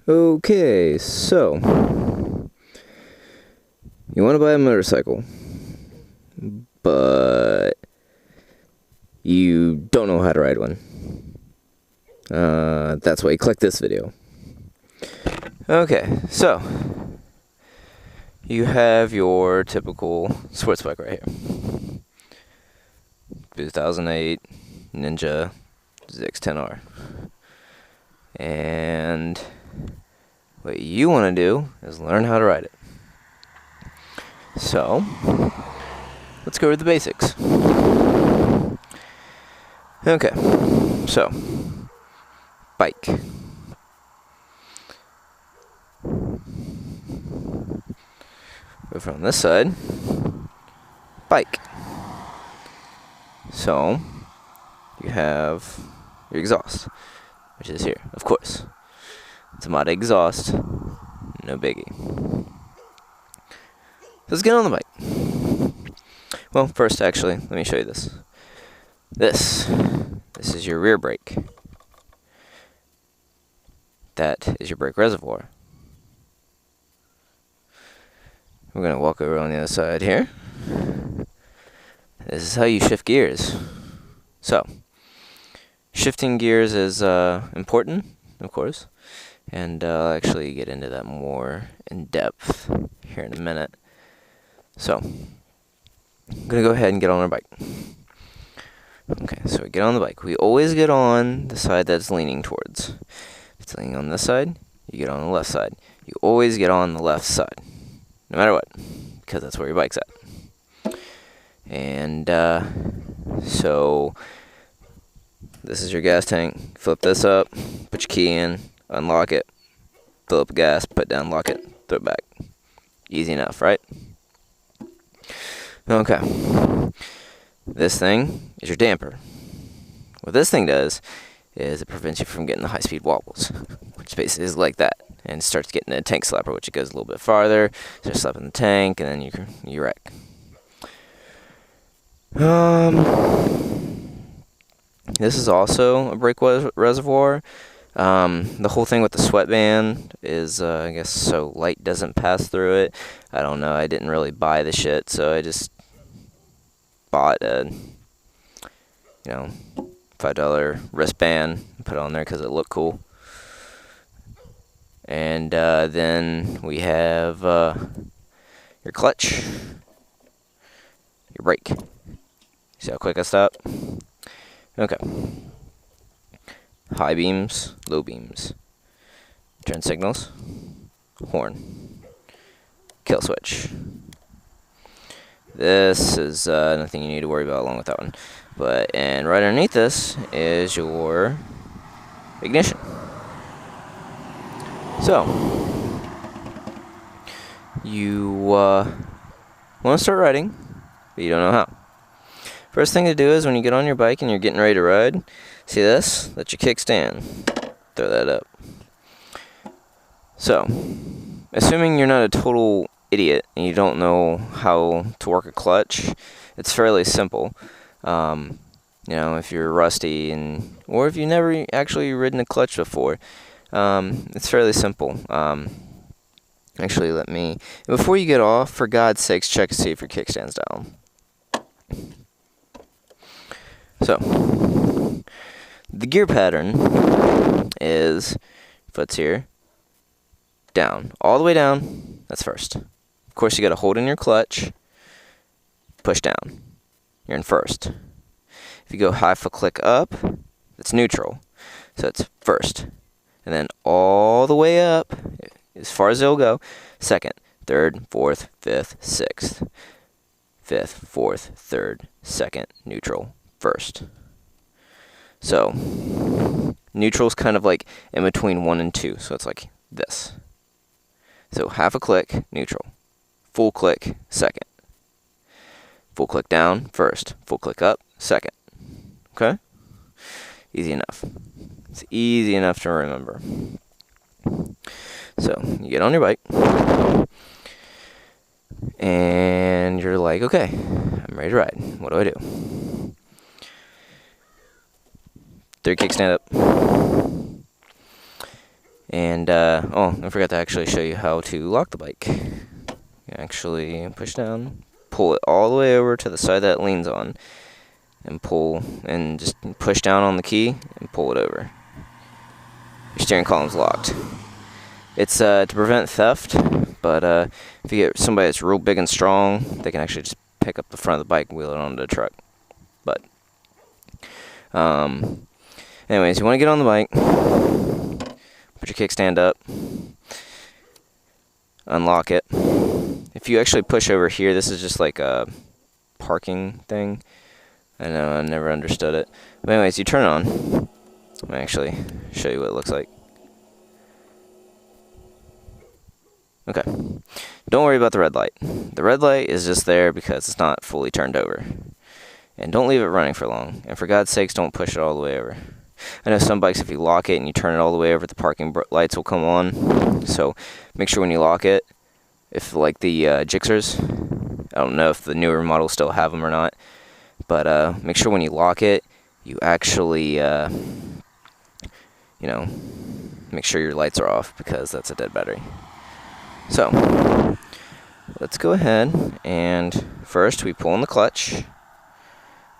Okay, so you want to buy a motorcycle, but you don't know how to ride one. That's why you click this video. Okay, so you have your typical sports bike right here. 2008 Ninja zx10r. And what you want to do is learn how to ride it. So, let's go over the basics. Okay, so, bike. Over on this side, bike. So, you have your exhaust, which is here, of course. It's a mod exhaust, no biggie. Let's get on the bike. Well, first, actually, let me show you this. This is your rear brake. That is your brake reservoir. We're going to walk over on the other side here. This is how you shift gears. So, shifting gears is important, of course, and I'll actually get into that more in depth here in a minute. So, I'm going to go ahead and get on our bike. Okay, so we get on the bike. We always get on the side that's leaning towards. If it's leaning on this side, you get on the left side. You always get on the left side, no matter what, because that's where your bike's at. And so this is your gas tank. Flip this up, put your key in, unlock it, fill up the gas, put down, lock it, throw it back. Easy enough, right? Okay. This thing is your damper. What this thing does is it prevents you from getting the high-speed wobbles, which basically is like that. And it starts getting a tank slapper, which it goes a little bit farther, starts slapping the tank, and then you wreck. This is also a brake reservoir. The whole thing with the sweatband is, I guess, so light doesn't pass through it. I don't know. I didn't really buy the shit, so I just bought a, $5 wristband and put it on there because it looked cool. And then we have your clutch, your brake. See how quick I stop? Okay. High beams, low beams. Turn signals, horn, kill switch. This is nothing you need to worry about along with that one. And right underneath this is your ignition. So, you want to start riding, but you don't know how. First thing to do is when you get on your bike and you're getting ready to ride, see this? That's your kickstand. Throw that up. So, assuming you're not a total idiot and you don't know how to work a clutch, it's fairly simple. If you're rusty or if you've never actually ridden a clutch before, it's fairly simple. Actually, before you get off, for God's sakes, check to see if your kickstand's down. So, the gear pattern is foot's here, down, all the way down. That's first. Of course, you got to hold in your clutch, push down. You're in first. If you go high foot click up, that's neutral. So it's first. And then all the way up, as far as it'll go, second, third, fourth, fifth, sixth. Fifth, fourth, third, second, neutral, first. So, neutral's kind of like in between 1 and 2, so it's like this. So half a click, neutral. Full click, second. Full click down, first. Full click up, second. Okay? Easy enough. It's easy enough to remember. So, you get on your bike, and you're like, okay, I'm ready to ride. What do I do? Throw your kickstand up. And, oh, I forgot to actually show you how to lock the bike. You actually push down, pull it all the way over to the side that it leans on, and pull, and just push down on the key, and pull it over. Your steering column's locked. It's, to prevent theft, but, if you get somebody that's real big and strong, they can actually just pick up the front of the bike and wheel it onto the truck. But, anyways, you want to get on the bike, put your kickstand up, unlock it. If you actually push over here, this is just like a parking thing. I know, I never understood it. But anyways, you turn it on. Let me actually show you what it looks like. Okay. Don't worry about the red light. The red light is just there because it's not fully turned over. And don't leave it running for long. And for God's sakes, don't push it all the way over. I know some bikes, if you lock it and you turn it all the way over, the parking lights will come on. So make sure when you lock it, if like the Gixxers, I don't know if the newer models still have them or not, but make sure when you lock it, you actually, you know, make sure your lights are off because that's a dead battery. So, let's go ahead and first we pull on the clutch,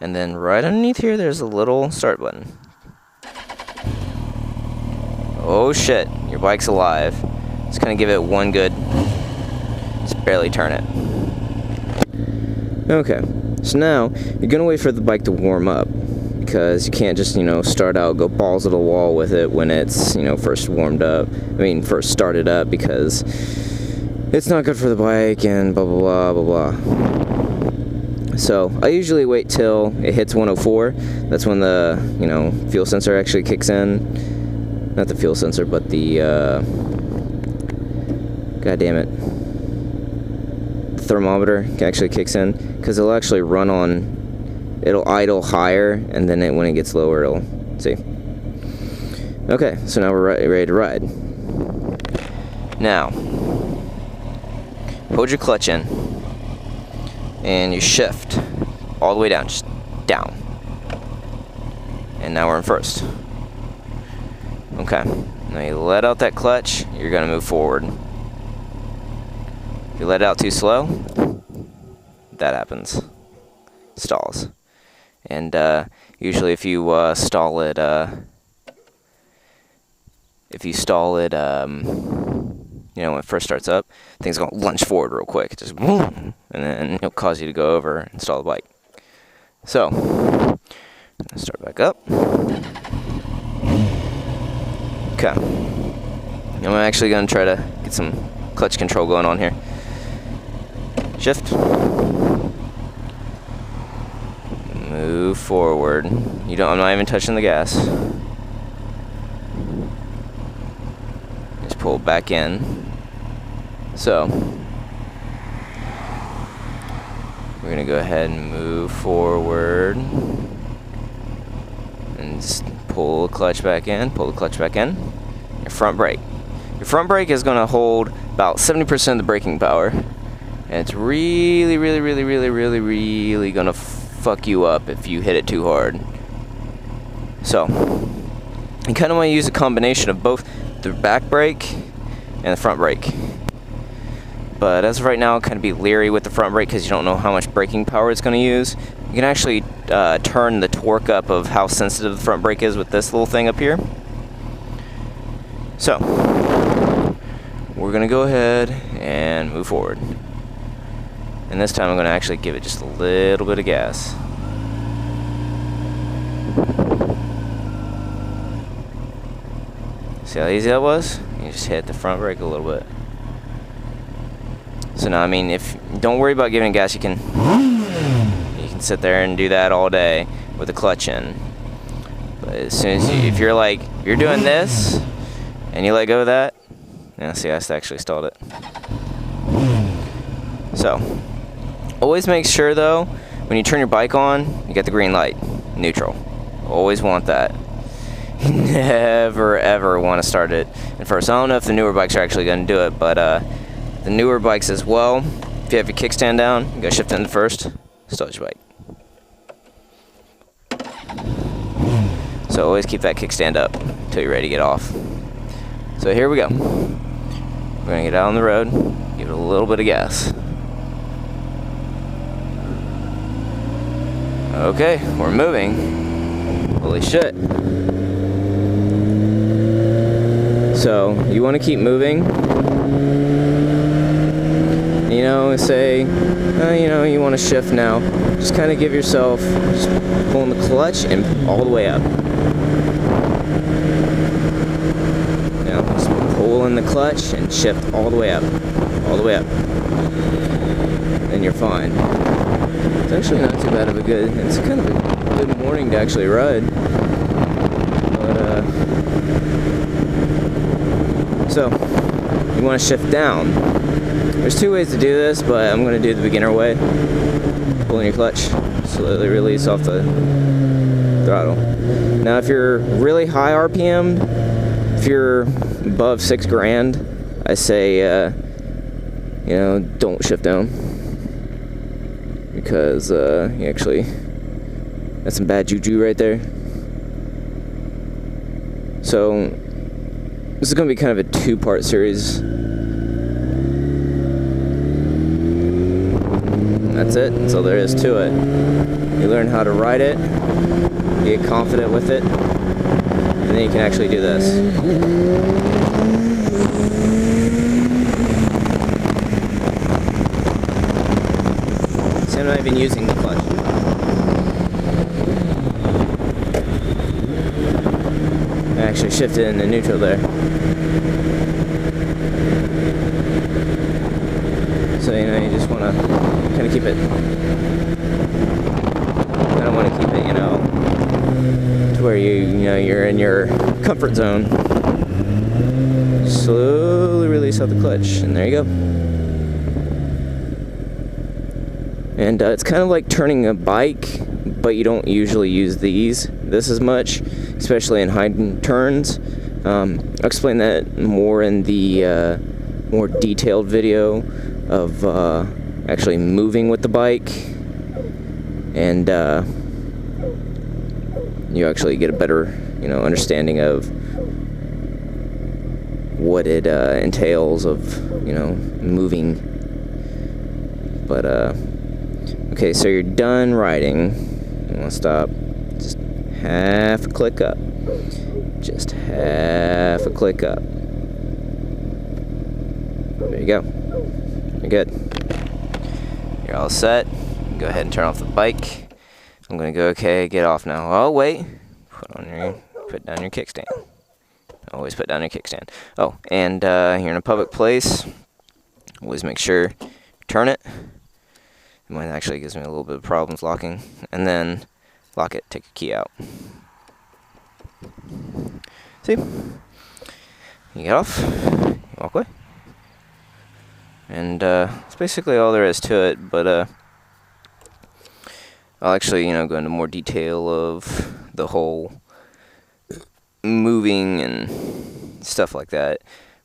and then right underneath here there's a little start button. Oh shit, your bike's alive. Just gonna give it one good, just barely turn it. Okay, so now you're gonna wait for the bike to warm up, because you can't just, start out, go balls to the wall with it when it's, first first started up, because it's not good for the bike and blah, blah, blah, blah, blah. So I usually wait till it hits 104. That's when the, fuel sensor actually kicks in. Not the fuel sensor, but the, god damn it, the thermometer actually kicks in, because it'll actually run on, it'll idle higher, and then when it gets lower, it'll, see. Okay, so now we're ready to ride. Now, hold your clutch in, and you shift all the way down, just down. And now we're in first. Okay, now you let out that clutch, you're gonna move forward. If you let it out too slow, that happens. Stalls. And usually if you stall it, when it first starts up, things are gonna lunge forward real quick, just boom, and then it'll cause you to go over and stall the bike. So, start back up. Okay. I'm actually gonna try to get some clutch control going on here. Shift. Move forward. I'm not even touching the gas. Just pull back in. So, we're gonna go ahead and move forward. And just pull the clutch back in, pull the clutch back in. Your front brake. Your front brake is gonna hold about 70% of the braking power. And it's really, really, really, really, really, really gonna fuck you up if you hit it too hard. So, you kind of want to use a combination of both the back brake and the front brake. But as of right now, kind of be leery with the front brake because you don't know how much braking power it's going to use. You can actually turn the torque up of how sensitive the front brake is with this little thing up here. So, we're going to go ahead and move forward. And this time I'm going to actually give it just a little bit of gas. See how easy that was? You just hit the front brake a little bit. So now, don't worry about giving gas. You can sit there and do that all day with the clutch in. But as soon as if you're doing this and you let go of that, see, I actually stalled it. So, always make sure though, when you turn your bike on, you get the green light, neutral. Always want that. Never ever want to start it in first. I don't know if the newer bikes are actually going to do it, but the newer bikes as well, if you have your kickstand down, you gotta shift into first, start your bike. So always keep that kickstand up until you're ready to get off. So here we go. We're gonna get out on the road, give it a little bit of gas. Okay, we're moving. Holy shit. So, you want to keep moving. You know, say, you know, you want to shift now. Just kind of give yourself, just pulling the clutch and all the way up. Now, just pull in the clutch and shift all the way up. All the way up. And you're fine. It's actually not too bad of a good, it's kind of a good morning to actually ride. But, so, you want to shift down. There's two ways to do this, but I'm going to do the beginner way. Pull in your clutch, slowly release off the throttle. Now, if you're really high RPM, if you're above 6 grand, I say, you know, don't shift down. Because, you actually, that's some bad juju right there. So, this is going to be kind of a 2-part series. That's it. That's all there is to it. You learn how to ride it, you get confident with it, and then you can actually do this. See, I'm not even using the clutch. I actually shifted into neutral there. So, you know, you just want to kind of keep it, kind of want to keep it, you know, to where you know, you're in your comfort zone. Slowly release out the clutch, and there you go. And it's kind of like turning a bike, but you don't usually use this as much, especially in high turns. I'll explain that more in the more detailed video of actually moving with the bike, and you actually get a better, you know, understanding of what it entails of, you know, moving. But okay, so you're done riding. You want to stop, just half a click up, just half a click up. There you go. You're good. You're all set. Go ahead and turn off the bike. I'm gonna go, okay, get off now. Oh wait, put down your kickstand. Always put down your kickstand. Oh, and you're in a public place. Always make sure you turn it. Mine actually gives me a little bit of problems locking. And then lock it. Take your key out. See? You get off. You walk away. And that's basically all there is to it, but I'll actually, you know, go into more detail of the whole moving and stuff like that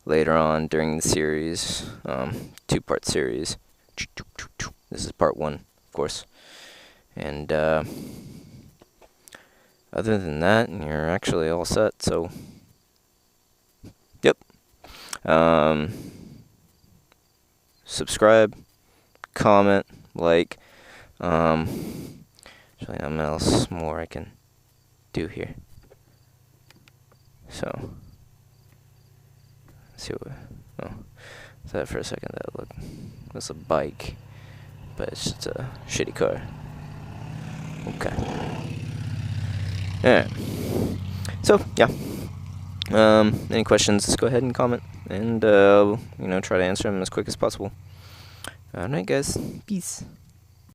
later on during the series, 2-part series. This is part 1, of course. And other than that, you're actually all set, so yep. Subscribe, comment, like, actually nothing else more I can do here. So, let's see what, oh, I thought for a second that was a bike, but it's just a shitty car. Okay. Alright. So, yeah. Any questions, just go ahead and comment, and, you know, try to answer them as quick as possible. Alright, guys. Peace.